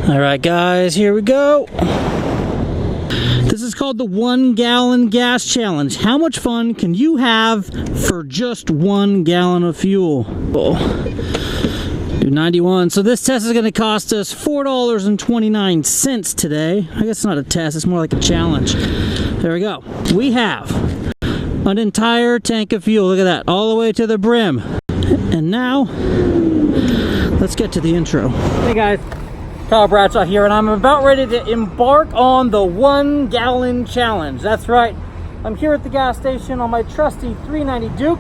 All right, guys, here we go. This is called the 1 gallon gas challenge. How much fun can you have for just 1 gallon of fuel? Oh. Do 91. So this test is going to cost us $4.29 today. I guess it's not a test, it's more like a challenge. There we go. We have an entire tank of fuel. Look at that, all the way to the brim. And now, let's get to the intro. Hey guys, Bradshaw here, and I'm about ready to embark on the 1 gallon challenge. That's right, I'm here at the gas station on my trusty 390 Duke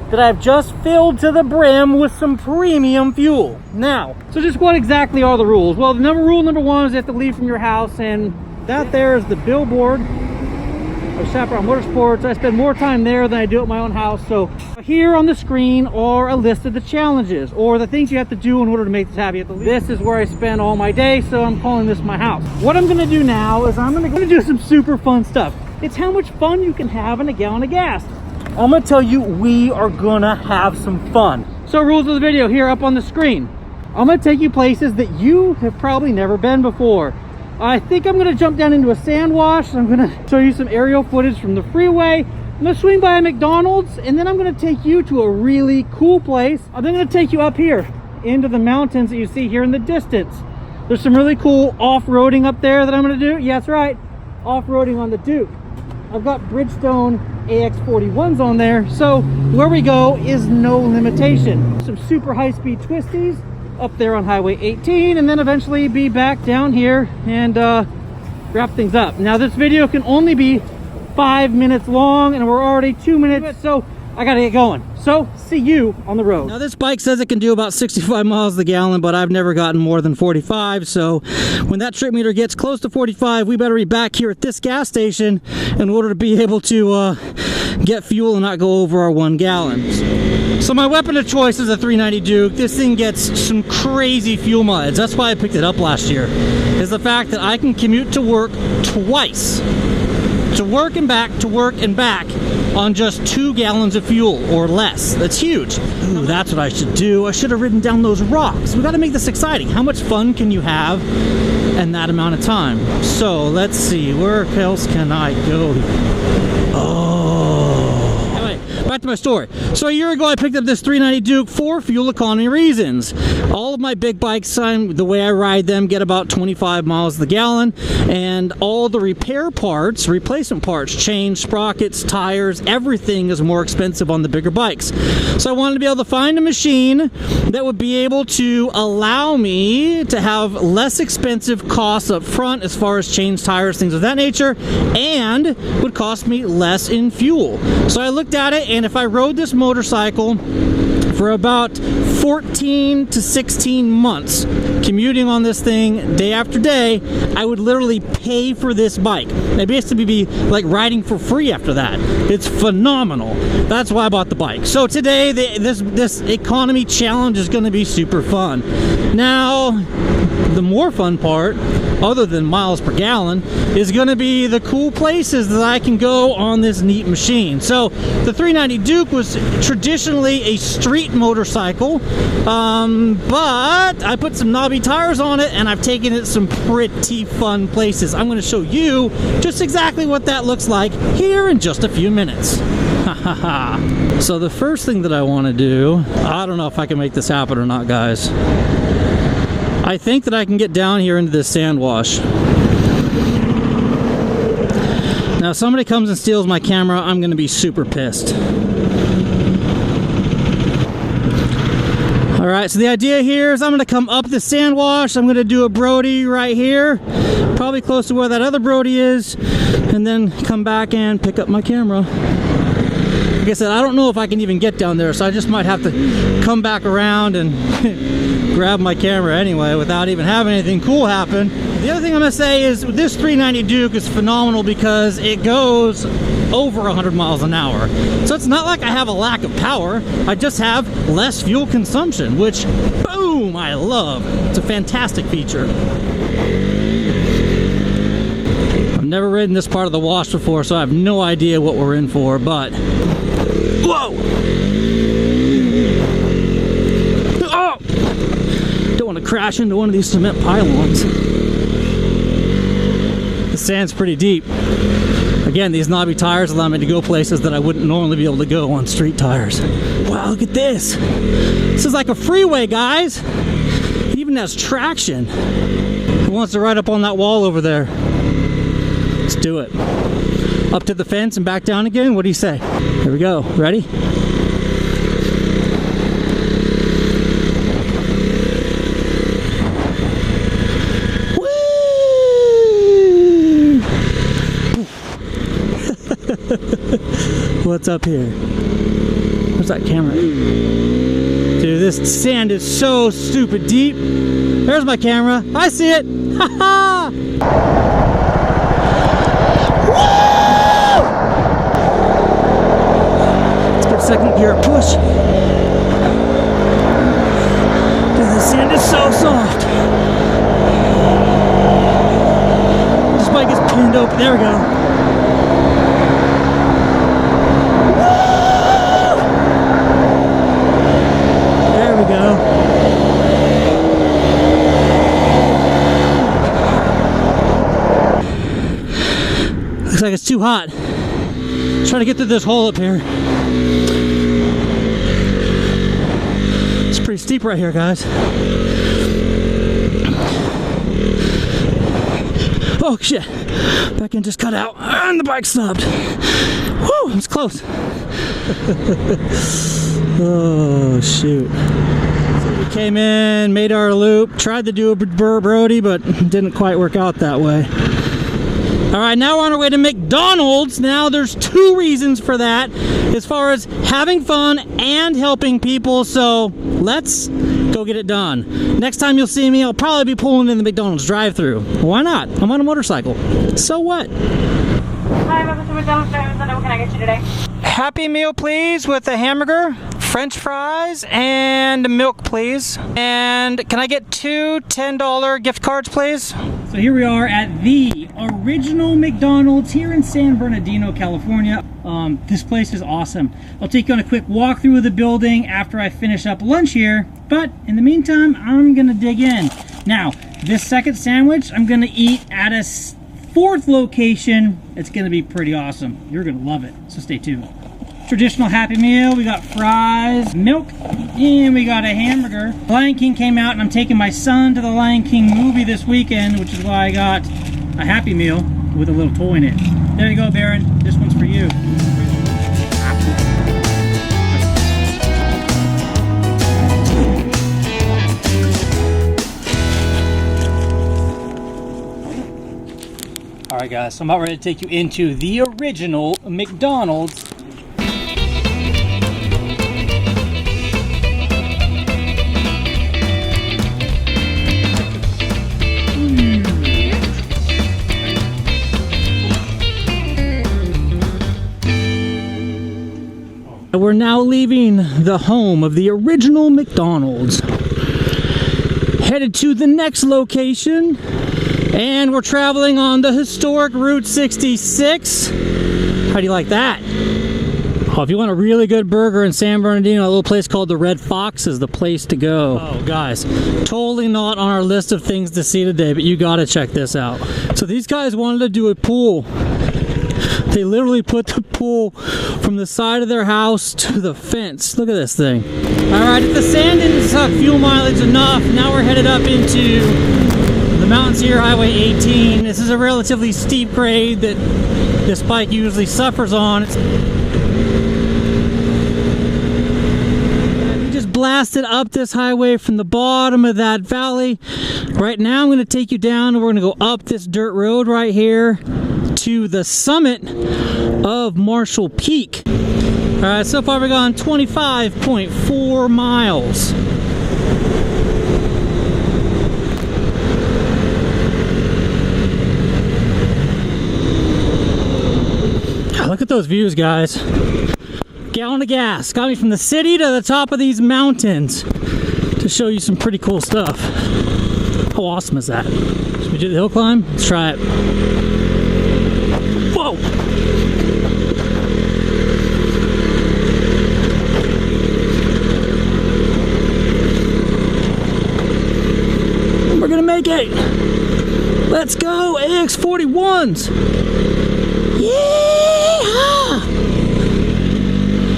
that I've just filled to the brim with some premium fuel. Now, so just what exactly are the rules? Well, rule number 1 is you have to leave from your house, and that there is the billboard of Chaparral Motorsports. I spend more time there than I do at my own house. So here on the screen are a list of the challenges or the things you have to do in order to make this happen. This is where I spend all my day, so I'm calling this my house. What I'm gonna do now is I'm gonna do some super fun stuff. It's how much fun you can have in a gallon of gas. I'm gonna tell you, we are gonna have some fun. So rules of the video here up on the screen. I'm gonna take you places that you have probably never been before. I think I'm gonna jump down into a sand wash. I'm gonna show you some aerial footage from the freeway. I'm gonna swing by a McDonald's, and then I'm gonna take you to a really cool place. I'm then gonna take you up here into the mountains that you see here in the distance. There's some really cool off-roading up there that I'm gonna do. Yeah, that's right, off-roading on the Duke. I've got Bridgestone AX41s on there, so where we go is no limitation. Some super high-speed twisties up there on Highway 18, and then eventually be back down here and wrap things up. Now this video can only be 5 minutes long, and we're already 2 minutes, so I gotta get going. So see you on the road. Now this bike says it can do about 65 miles a gallon, but I've never gotten more than 45. So when that trip meter gets close to 45, we better be back here at this gas station in order to be able to get fuel and not go over our 1 gallon. So my weapon of choice is a 390 Duke. This thing gets some crazy fuel mileage. That's why I picked it up last year, is the fact that I can commute to work twice. To work and back, to work and back on just 2 gallons of fuel or less. That's huge. Ooh, that's what I should do. I should have ridden down those rocks. We got to make this exciting. How much fun can you have in that amount of time? So let's see, where else can I go? Back to my story. So a year ago I picked up this 390 Duke for fuel economy reasons. All of my big bikes, the way I ride them, get about 25 miles a gallon, and all the repair parts, replacement parts, chains, sprockets, tires, everything is more expensive on the bigger bikes. So I wanted to be able to find a machine that would be able to allow me to have less expensive costs up front as far as chains, tires, things of that nature, and would cost me less in fuel. So I looked at it, and if I rode this motorcycle for about 14 to 16 months, commuting on this thing day after day, I would literally pay for this bike. I'd basically be like riding for free after that. It's phenomenal. That's why I bought the bike. So today, this economy challenge is going to be super fun. Now, the more fun part, other than miles per gallon, is going to be the cool places that I can go on this neat machine. So the 390 Duke was traditionally a street motorcycle, but I put some knobby tires on it, and I've taken it some pretty fun places. I'm going to show you just exactly what that looks like here in just a few minutes. So the first thing that I want to do, I don't know if I can make this happen or not, guys. I think that I can get down here into this sand wash. Now if somebody comes and steals my camera, I'm gonna be super pissed. Alright, so the idea here is I'm gonna come up the sand wash, I'm gonna do a Brody right here, probably close to where that other Brody is, and then come back and pick up my camera. Like I said, I don't know if I can even get down there, so I just might have to come back around and grab my camera anyway without even having anything cool happen. The other thing I'm gonna say is this 390 Duke is phenomenal because it goes over 100 miles an hour. So it's not like I have a lack of power, I just have less fuel consumption, which, boom, I love. It's a fantastic feature. I've never ridden this part of the wash before, so I have no idea what we're in for, but whoa! Oh! Don't want to want to crash into one of these cement pylons. The sand's pretty deep. Again, these knobby tires allow me to go places that I wouldn't normally be able to go on street tires. Wow, look at this. This is like a freeway, guys. It even has traction. Who wants to ride up on that wall over there? Let's do it. Up to the fence and back down again. What do you say? Here we go. Ready? What's up here? Where's that camera? Dude, this sand is so stupid deep. There's my camera. I see it. Ha ha! Let's put second gear push. Dude, the sand is so soft. This bike is pinned open. There we go. Looks like it's too hot. Let's try to get through this hole up here. It's pretty steep right here, guys. Oh shit! Back end just cut out and the bike stopped. Whew, it's close. Oh shoot. So we came in, made our loop, tried to do a Brody, but didn't quite work out that way. Alright, now we're on our way to McDonald's. Now there's two reasons for that, as far as having fun and helping people, so let's go get it done. Next time you'll see me, I'll probably be pulling in the McDonald's drive-thru. Why not? I'm on a motorcycle. So what? Hi, welcome to McDonald's drive-thru. What can I get you today? Happy Meal, please, with a hamburger, French fries, and milk, please. And can I get two $10 gift cards, please? So here we are at the original McDonald's here in San Bernardino, California. This place is awesome. I'll take you on a quick walk through of the building after I finish up lunch here. But in the meantime, I'm gonna dig in. Now, this second sandwich, I'm gonna eat at a fourth location. It's gonna be pretty awesome. You're gonna love it, so stay tuned. Traditional Happy Meal, we got fries, milk, and we got a hamburger. Lion King came out and I'm taking my son to the Lion King movie this weekend, which is why I got a Happy Meal with a little toy in it. There you go, Baron. This one's for you. Alright guys, so I'm about ready to take you into the original McDonald's. We're now leaving the home of the original McDonald's. Headed to the next location, and we're traveling on the historic Route 66. How do you like that? Oh, if you want a really good burger in San Bernardino, a little place called the Red Fox is the place to go. Oh, guys, totally not on our list of things to see today, but you gotta check this out. So these guys wanted to do a pool. They literally put the pool from the side of their house to the fence. Look at this thing. Alright, if the sand didn't suck fuel mileage enough, now we're headed up into the mountains here, Highway 18. This is a relatively steep grade that this bike usually suffers on. We just blasted up this highway from the bottom of that valley. Right now I'm going to take you down and we're going to go up this dirt road right here to the summit of Marshall Peak. Alright, so far we've gone 25.4 miles. Look at those views, guys. Gallon of gas. Got me from the city to the top of these mountains to show you some pretty cool stuff. How awesome is that? Should we do the hill climb? Let's try it. Whoa! it. Let's go, AX41s. Yeah!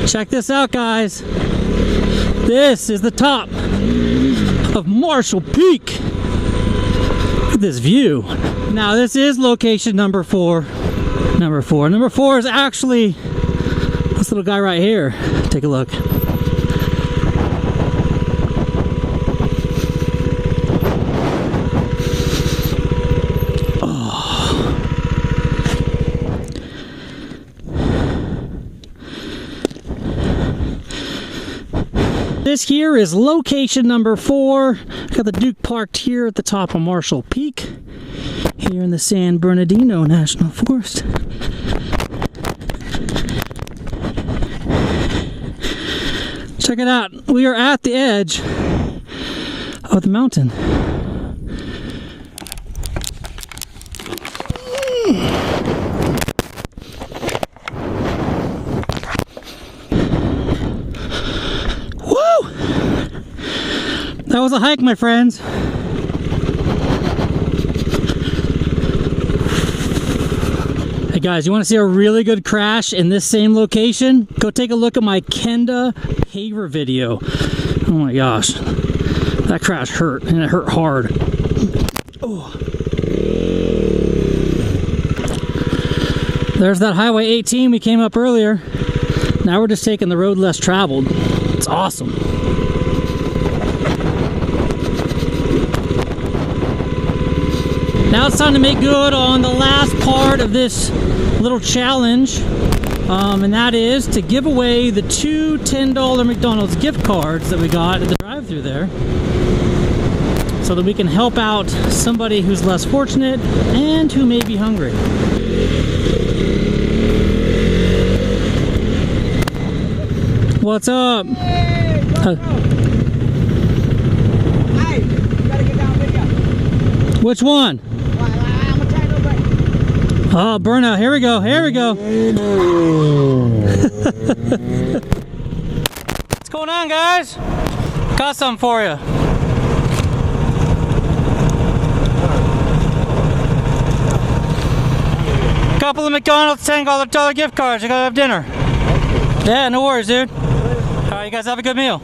Check this out, guys. This is the top of Marshall Peak. Look at this view. Now this is location number 4. Number 4 is actually this little guy right here. Take a look. This here is location number 4. Got the Duke parked here at the top of Marshall Peak, here in the San Bernardino National Forest. Check it out. We are at the edge of the mountain. That was a hike, my friends. Hey guys, you want to see a really good crash in this same location? Go take a look at my Kenda paver video. Oh my gosh. That crash hurt, and it hurt hard. Oh. There's that Highway 18 we came up earlier. Now we're just taking the road less traveled. It's awesome. Now it's time to make good on the last part of this little challenge, and that is to give away the 2 $10 McDonald's gift cards that we got at the drive-thru there, so that we can help out somebody who's less fortunate and who may be hungry. What's up? Hey, hey, you gotta get down video. Which one? I'm gonna try to break. Oh, burnout. Here we go. Here we go. What's going on, guys? Got something for you. Couple of McDonald's $10 gift cards. You gotta have dinner. Yeah, no worries, dude. All right, you guys have a good meal.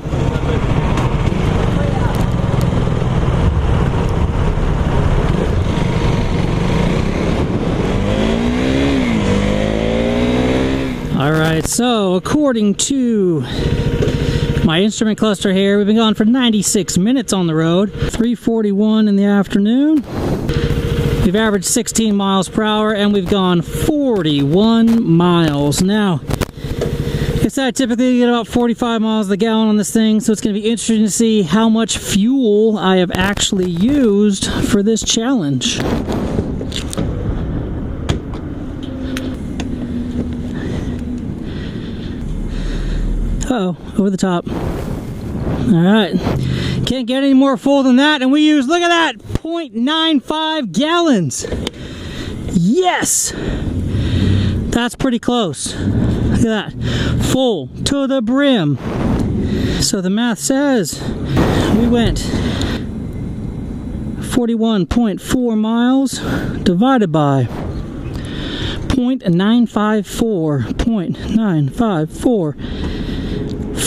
Alright, so according to my instrument cluster here, we've been gone for 96 minutes on the road, 3:41 in the afternoon. We've averaged 16 miles per hour and we've gone 41 miles. Now, I said I typically get about 45 miles a gallon on this thing, so it's going to be interesting to see how much fuel I have actually used for this challenge. Uh-oh, over the top. Alright, can't get any more full than that, and we use, look at that, 0.95 gallons. Yes! That's pretty close. Look at that, full to the brim. So the math says we went 41.4 miles divided by 0.954.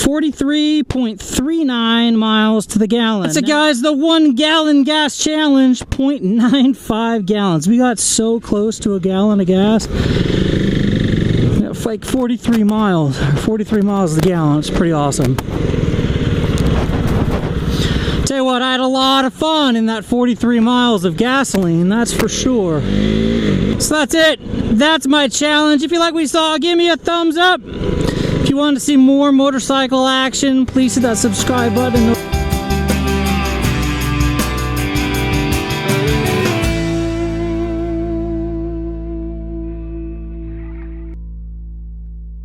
43.39 miles to the gallon. So guys, the 1 gallon gas challenge, 0.95 gallons. We got so close to a gallon of gas. Like 43 miles. 43 miles a gallon. It's pretty awesome. Tell you what, I had a lot of fun in that 43 miles of gasoline, that's for sure. So that's it. That's my challenge. If you like what you saw, give me a thumbs up. If you want to see more motorcycle action, please hit that subscribe button.